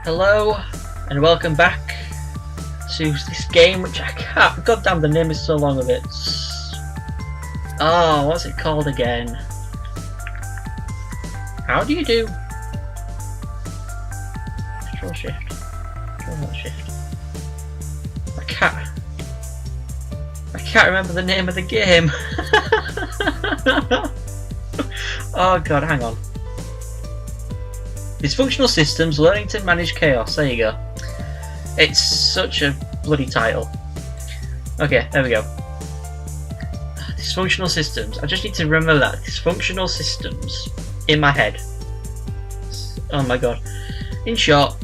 Hello and welcome back to this game which I can't, goddamn the name is so long of it. Oh, what's it called again? How do you do? Control shift. Control shift. I can't remember the name of the game. Oh god, hang on. Dysfunctional Systems, Learning to Manage Chaos. There you go. It's such a bloody title. Okay, there we go. Dysfunctional Systems. I just need to remember that. Dysfunctional Systems. In my head. Oh my god. In short,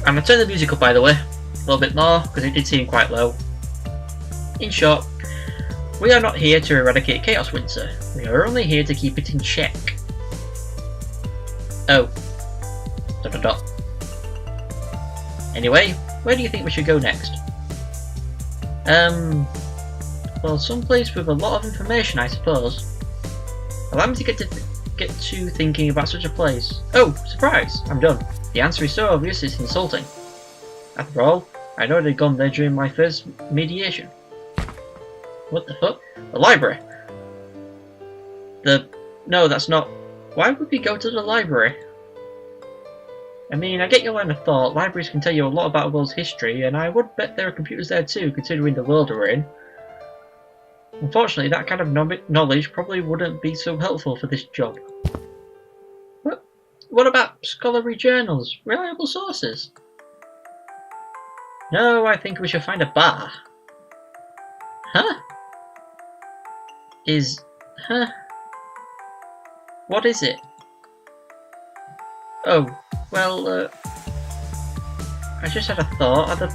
I'm going to turn the music up by the way. A little bit more, because it did seem quite low. In short, we are not here to eradicate Chaos Winter. We are only here to keep it in check. Oh. ... Anyway, where do you think we should go next? Well, someplace with a lot of information, I suppose. Allow me to get to thinking about such a place. Oh, surprise! I'm done. The answer is so obvious it's insulting. After all, I'd already gone there during my first mediation. What the fuck? The library! No, that's not... Why would we go to the library? I mean, I get your line of thought. Libraries can tell you a lot about a world's history, and I would bet there are computers there too, considering the world we're in. Unfortunately, that kind of knowledge probably wouldn't be so helpful for this job. What about scholarly journals? Reliable sources? No, I think we should find a bar. Huh? Huh? What is it? Oh, well, I just had a thought. Are the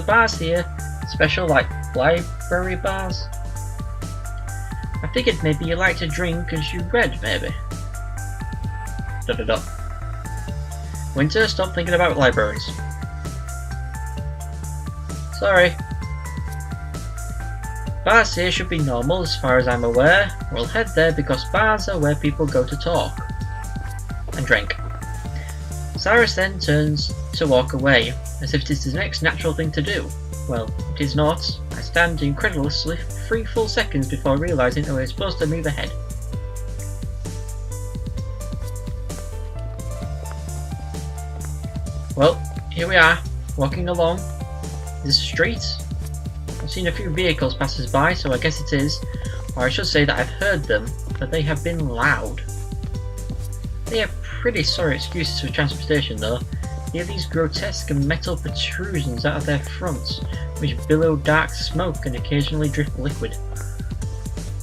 bars here special, like library bars? I figured maybe you like to drink as you read, maybe. ... Winter, stop thinking about libraries. Sorry. Bars here should be normal as far as I'm aware. We'll head there because bars are where people go to talk and drink. Cyrus then turns to walk away, as if it is the next natural thing to do. Well, it is not. I stand incredulously 3 full seconds before realising that we're supposed to move ahead. Well, here we are, walking along this street. I've seen a few vehicles pass us by, so I guess it is. Or I should say that I've heard them, but they have been loud. They are pretty sorry excuses for transportation though. They have these grotesque metal protrusions out of their fronts, which billow dark smoke and occasionally drift liquid.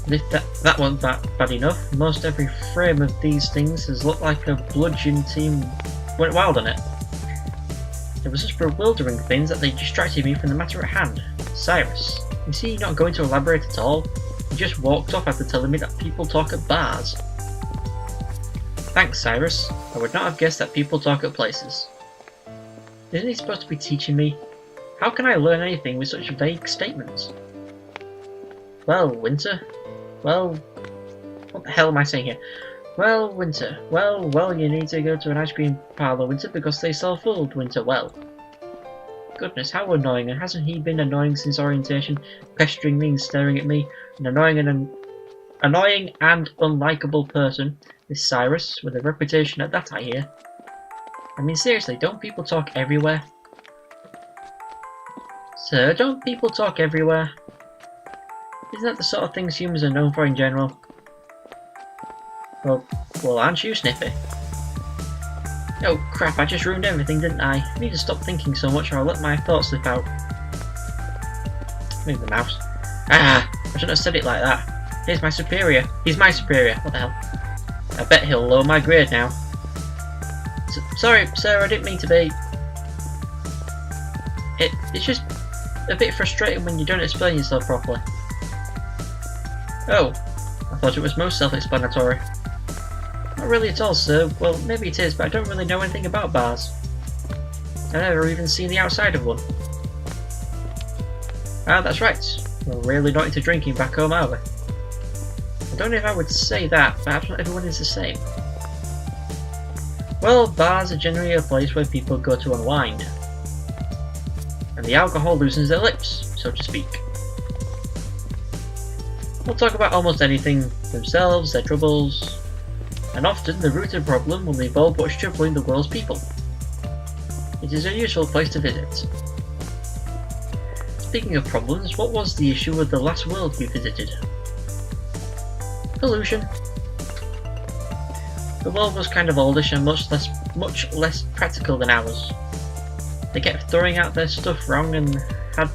And if that wasn't bad enough, most every frame of these things has looked like a bludgeon team went wild on it. They were such bewildering things that they distracted me from the matter at hand. Cyrus, you see you're not going to elaborate at all? You just walked off after telling me that people talk at bars. Thanks, Cyrus. I would not have guessed that people talk at places. Isn't he supposed to be teaching me? How can I learn anything with such vague statements? Well, Winter. Well... What the hell am I saying here? Well, Winter. Well, you need to go to an ice cream parlour, Winter, because they sell food, Winter. Well. Goodness, how annoying. And hasn't he been annoying since orientation? Pestering me and staring at me. An annoying and unlikable person. This Cyrus, with a reputation at that, I hear. I mean, seriously, don't people talk everywhere? Sir, don't people talk everywhere? Isn't that the sort of things humans are known for in general? Well, aren't you, Snippy? Oh crap, I just ruined everything, didn't I? I need to stop thinking so much or I'll let my thoughts slip out. Move the mouse. Ah! I shouldn't have said it like that. Here's my superior. He's my superior. What the hell? I bet he'll lower my grade now. Sorry, sir, I didn't mean to be. It's just a bit frustrating when you don't explain yourself properly. Oh, I thought it was most self-explanatory. Not really at all, sir. Well, maybe it is, but I don't really know anything about bars. I've never even seen the outside of one. Ah, that's right. We're really not into drinking back home, are we? I don't know if I would say that. Perhaps not everyone is the same. Well, bars are generally a place where people go to unwind. And the alcohol loosens their lips, so to speak. We'll talk about almost anything, themselves, their troubles, and often the root of the problem will involve what's troubling the world's people. It is a useful place to visit. Speaking of problems, what was the issue with the last world you visited? Pollution. The world was kind of oldish and much less practical than ours. They kept throwing out their stuff wrong and had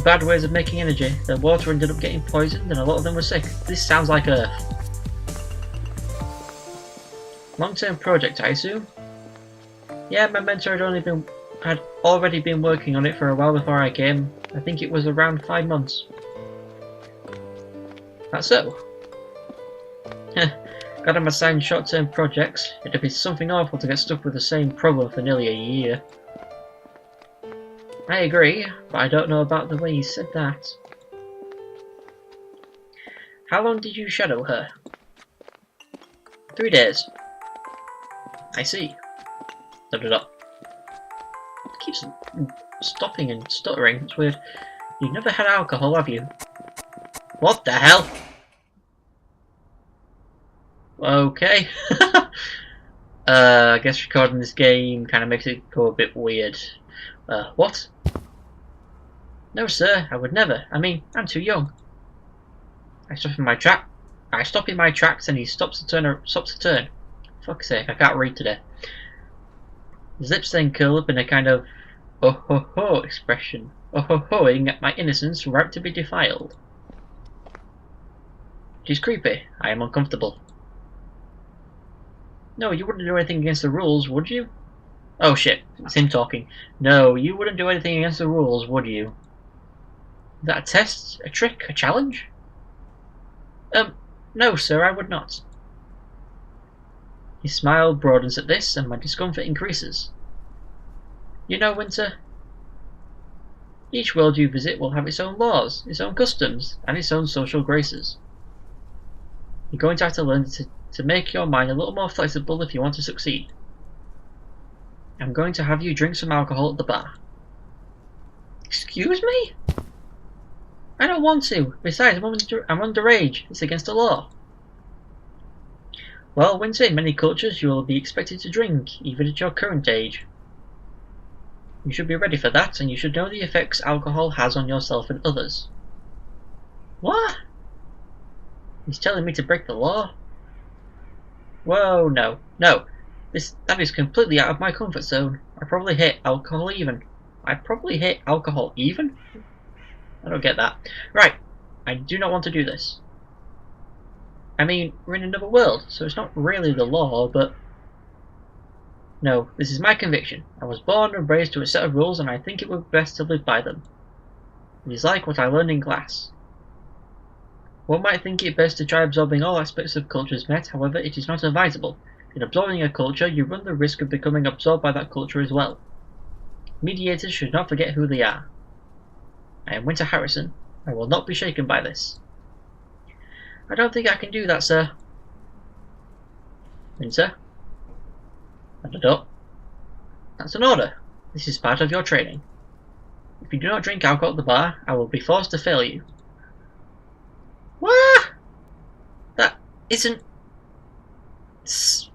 bad ways of making energy. Their water ended up getting poisoned and a lot of them were sick. This sounds like Earth. Long-term project, I assume? Yeah, my mentor had already been working on it for a while before I came. I think it was around 5 months. That's so. Got him assigned short-term projects. It'd be something awful to get stuck with the same problem for nearly a year. I agree, but I don't know about the way you said that. How long did you shadow her? 3 days. I see. Keeps stopping and stuttering. It's weird. You've never had alcohol, have you? What the hell? Okay. I guess recording this game kind of makes it go a bit weird. What? No, sir, I would never. I mean, I'm too young. I stop in my tracks, and he stops to turn. Fuck's sake, I can't read today. His lips then curl up in a kind of oh ho ho expression, oh ho hoing at my innocence ripe to be defiled. It is creepy. I am uncomfortable. No, you wouldn't do anything against the rules, would you? Oh shit, it's him talking. No, you wouldn't do anything against the rules, would you? Is that a test? A trick? A challenge? No, sir, I would not. His smile broadens at this, and my discomfort increases. You know, Winter, each world you visit will have its own laws, its own customs, and its own social graces. You're going to have to learn to make your mind a little more flexible if you want to succeed. I'm going to have you drink some alcohol at the bar. Excuse me? I don't want to. Besides, I'm underage. It's against the law. Well, Winter, in many cultures you will be expected to drink, even at your current age. You should be ready for that, and you should know the effects alcohol has on yourself and others. What? He's telling me to break the law? Whoa, no. That is completely out of my comfort zone. I probably hate alcohol even. I don't get that. Right, I do not want to do this. I mean, we're in another world, so it's not really the law, but... No, this is my conviction. I was born and raised to a set of rules, and I think it would be best to live by them. It is like what I learned in class. One might think it best to try absorbing all aspects of culture's met, however, it is not advisable. In absorbing a culture, you run the risk of becoming absorbed by that culture as well. Mediators should not forget who they are. I am Winter Harrison. I will not be shaken by this. I don't think I can do that, sir. Winter? That's an order. This is part of your training. If you do not drink alcohol at the bar, I will be forced to fail you. What? That isn't... That's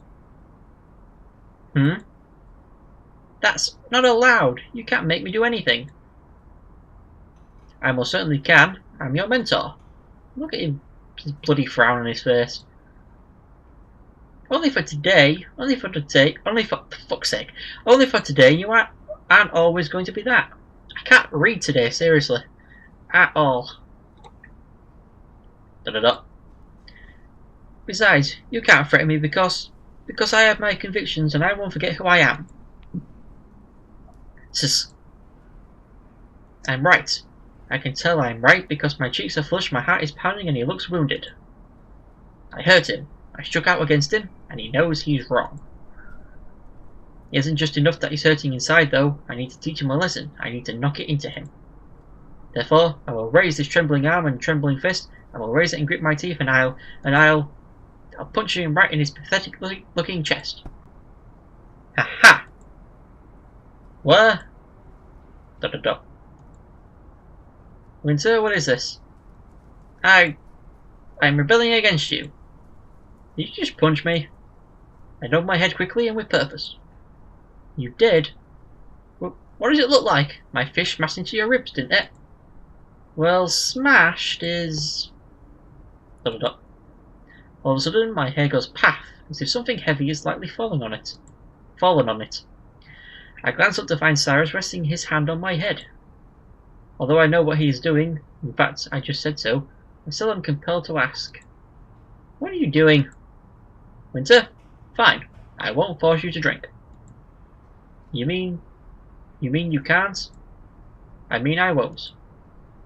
not allowed. You can't make me do anything. I most certainly can. I'm your mentor. Look at him. His bloody frown on his face. Only for today. Only for fuck's sake. Only for today. You aren't always going to be that. I can't read today, seriously. At all. Besides, you can't threaten me because I have my convictions and I won't forget who I am. I'm right. I can tell I'm right because my cheeks are flushed, my heart is pounding, and he looks wounded. I hurt him. I struck out against him, and he knows he's wrong. It isn't just enough that he's hurting inside, though. I need to teach him a lesson. I need to knock it into him. Therefore, I will raise this trembling arm and trembling fist. I will raise it and grip my teeth, and I'll punch him right in his pathetic-looking chest. Aha! What? Winter, what is this? I'm rebelling against you. Did you just punch me? I nodded my head quickly and with purpose. You did? Well, what does it look like? My fish smashed into your ribs, didn't it? Well, smashed is... All of a sudden, my hair goes paff, as if something heavy is lightly fallen on it. I glance up to find Cyrus resting his hand on my head. Although I know what he is doing, in fact, I just said so, I still am compelled to ask. What are you doing? Winter? Fine. I won't force you to drink. You mean you can't? I mean I won't.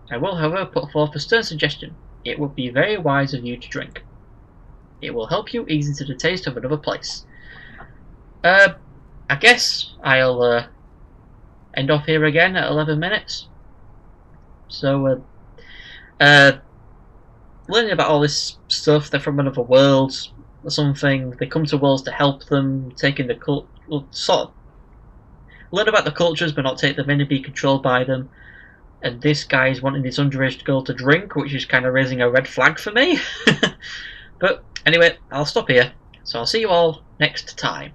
I will, however, put forth a stern suggestion. It would be very wise of you to drink. It will help you ease into the taste of another place. I guess I'll end off here again at 11 minutes. So, learning about all this stuff, they're from another world or something, they come to worlds to help them, taking the sort of learn about the cultures but not take them in and be controlled by them. And this guy is wanting this underage girl to drink, which is kind of raising a red flag for me. But anyway, I'll stop here. So I'll see you all next time.